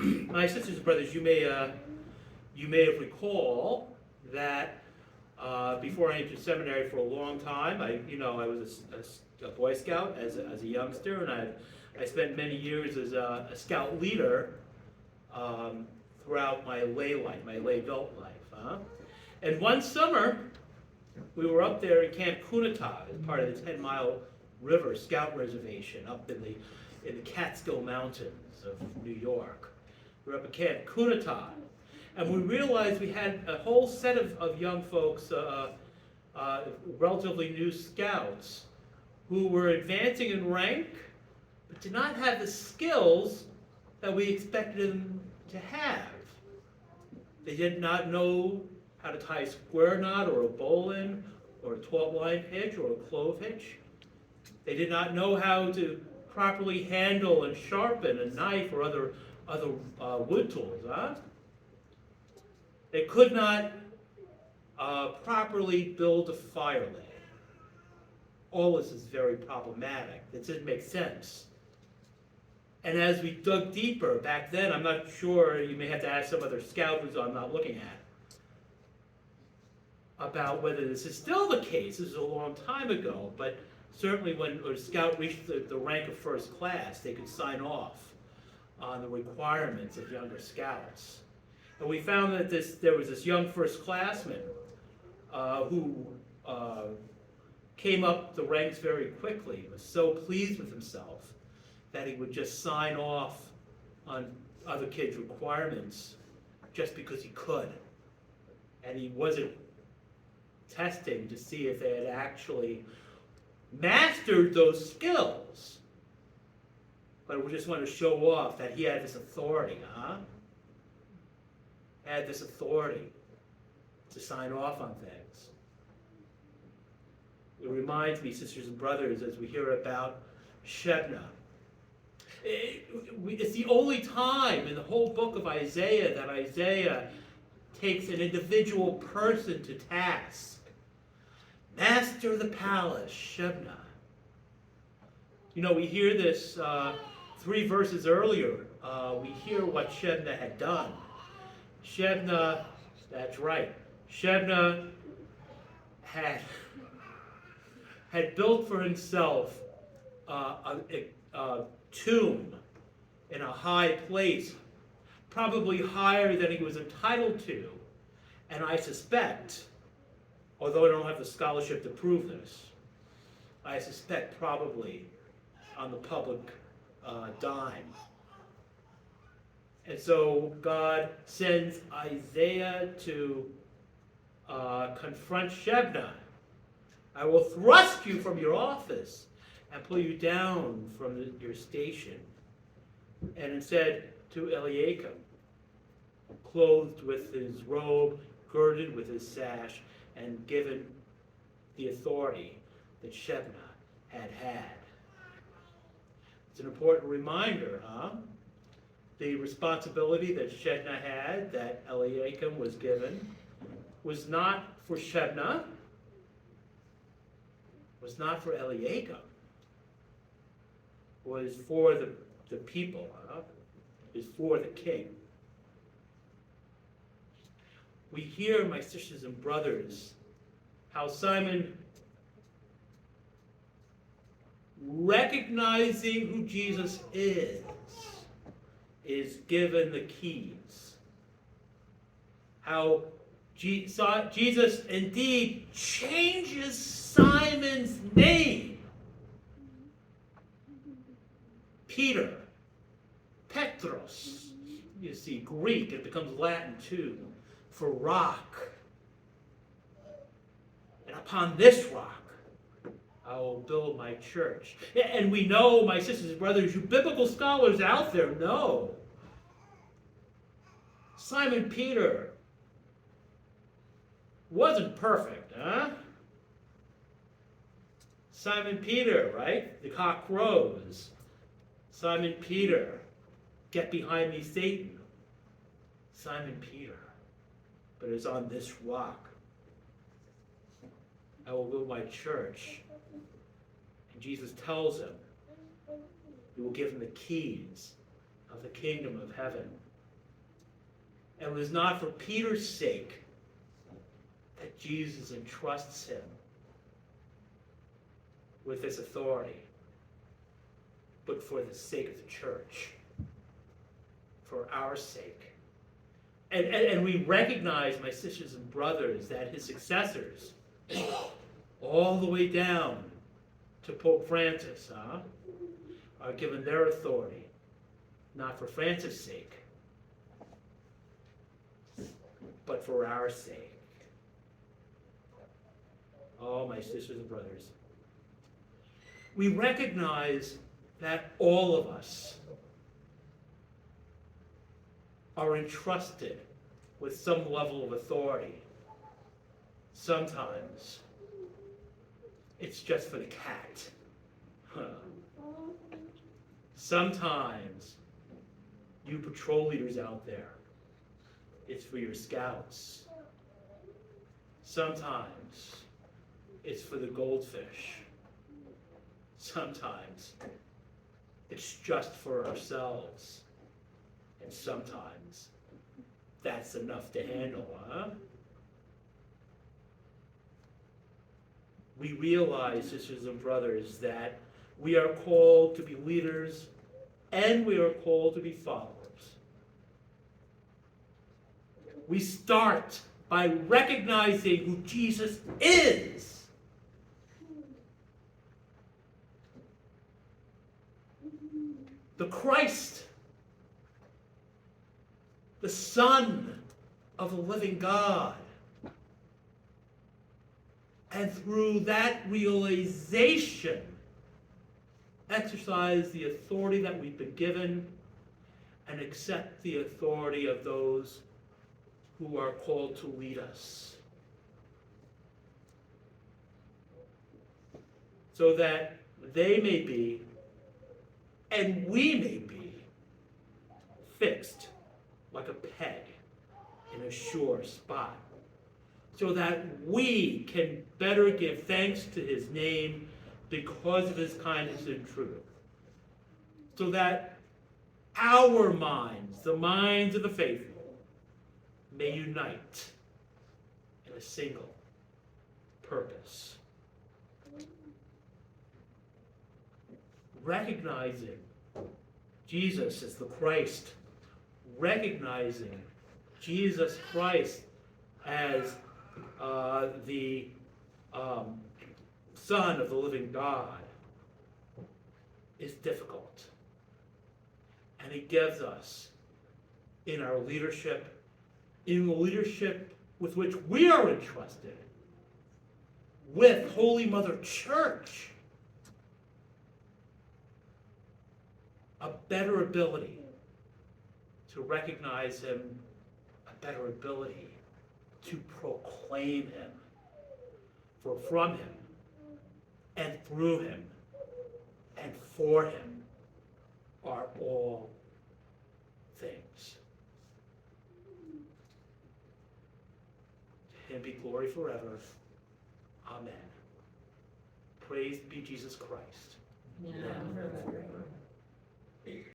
My sisters and brothers, you may have recall that before I entered seminary for a long time, I was a Boy Scout as a youngster, and I spent many years as a Scout leader throughout my lay life, my lay adult life. And one summer, we were up there in Camp Kunata as part of the 10 Mile River Scout Reservation up in the Catskill Mountains of New York. We were up at Camp Kunata, and we realized we had a whole set of young folks, relatively new scouts, who were advancing in rank, but did not have the skills that we expected them to have. They did not know how to tie a square knot or a bowline or a 12-line hitch or a clove hitch. They did not know how to properly handle and sharpen a knife or other wood tools. They could not properly build a fire lid. All this is very problematic. It doesn't make sense. And as we dug deeper back then, I'm not sure, you may have to ask some other scout who's I'm not looking at, about whether this is still the case. This is a long time ago, but certainly when a scout reached the rank of first class, they could sign off on the requirements of younger scouts. And we found that there was this young first-classman who came up the ranks very quickly. He was so pleased with himself that he would just sign off on other kids' requirements just because he could. And he wasn't testing to see if they had actually mastered those skills. But we just want to show off that he had this authority, Had this authority to sign off on things. It reminds me, sisters and brothers, as we hear about Shebna. It's the only time in the whole book of Isaiah that Isaiah takes an individual person to task. Master of the palace, Shebna. We hear this 3 verses earlier. We hear what Shebna had done. Shebna, that's right. Shebna had built for himself a tomb in a high place, probably higher than he was entitled to. And I suspect, although I don't have the scholarship to prove this, I suspect probably on the public dime. And so God sends Isaiah to confront Shebna. I will thrust you from your office and pull you down from your station. And instead to Eliakim, clothed with his robe, girded with his sash, and given the authority that Shebna had. It's an important reminder, The responsibility that Shebna had, that Eliakim was given, was not for Shebna, was not for Eliakim, was for the people, is for the king. We hear, my sisters and brothers, how Simon, recognizing who Jesus is given the keys. How Jesus indeed changes Simon's name. Peter, Petros, you see, Greek, it becomes Latin too, for rock. And upon this rock, I will build my church. And we know, my sisters and brothers, you biblical scholars out there know, Simon Peter wasn't perfect, Simon Peter, right? The cock crows. Simon Peter, get behind me, Satan. Simon Peter, but it's on this rock I will build my church. And Jesus tells him he will give him the keys of the kingdom of heaven. And it was not for Peter's sake that Jesus entrusts him with this authority, but for the sake of the church, for our sake. And we recognize, my sisters and brothers, that his successors, all the way down to Pope Francis, are given their authority, not for Francis' sake, but for our sake. Oh, my sisters and brothers. We recognize that all of us are entrusted with some level of authority. Sometimes it's just for the cat. Sometimes you patrol leaders out there, it's for your scouts. Sometimes it's for the goldfish. Sometimes it's just for ourselves. And sometimes that's enough to handle, We realize, sisters and brothers, that we are called to be leaders and we are called to be followers. We start by recognizing who Jesus is. The Christ, the Son of the living God. And through that realization, exercise the authority that we've been given and accept the authority of those who are called to lead us. So that they may be, and we may be, fixed like a peg in a sure spot, so that we can better give thanks to his name because of his kindness and truth. So that our minds, the minds of the faithful, may unite in a single purpose. Recognizing Jesus as the Christ, recognizing Jesus Christ as the Son of the living God is difficult. And he gives us in our leadership, in the leadership with which we are entrusted, with Holy Mother Church, a better ability to recognize him, a better ability to proclaim him. For from him, and through him, and for him are all things. To him be glory forever. Amen. Praised be Jesus Christ. Now and forever.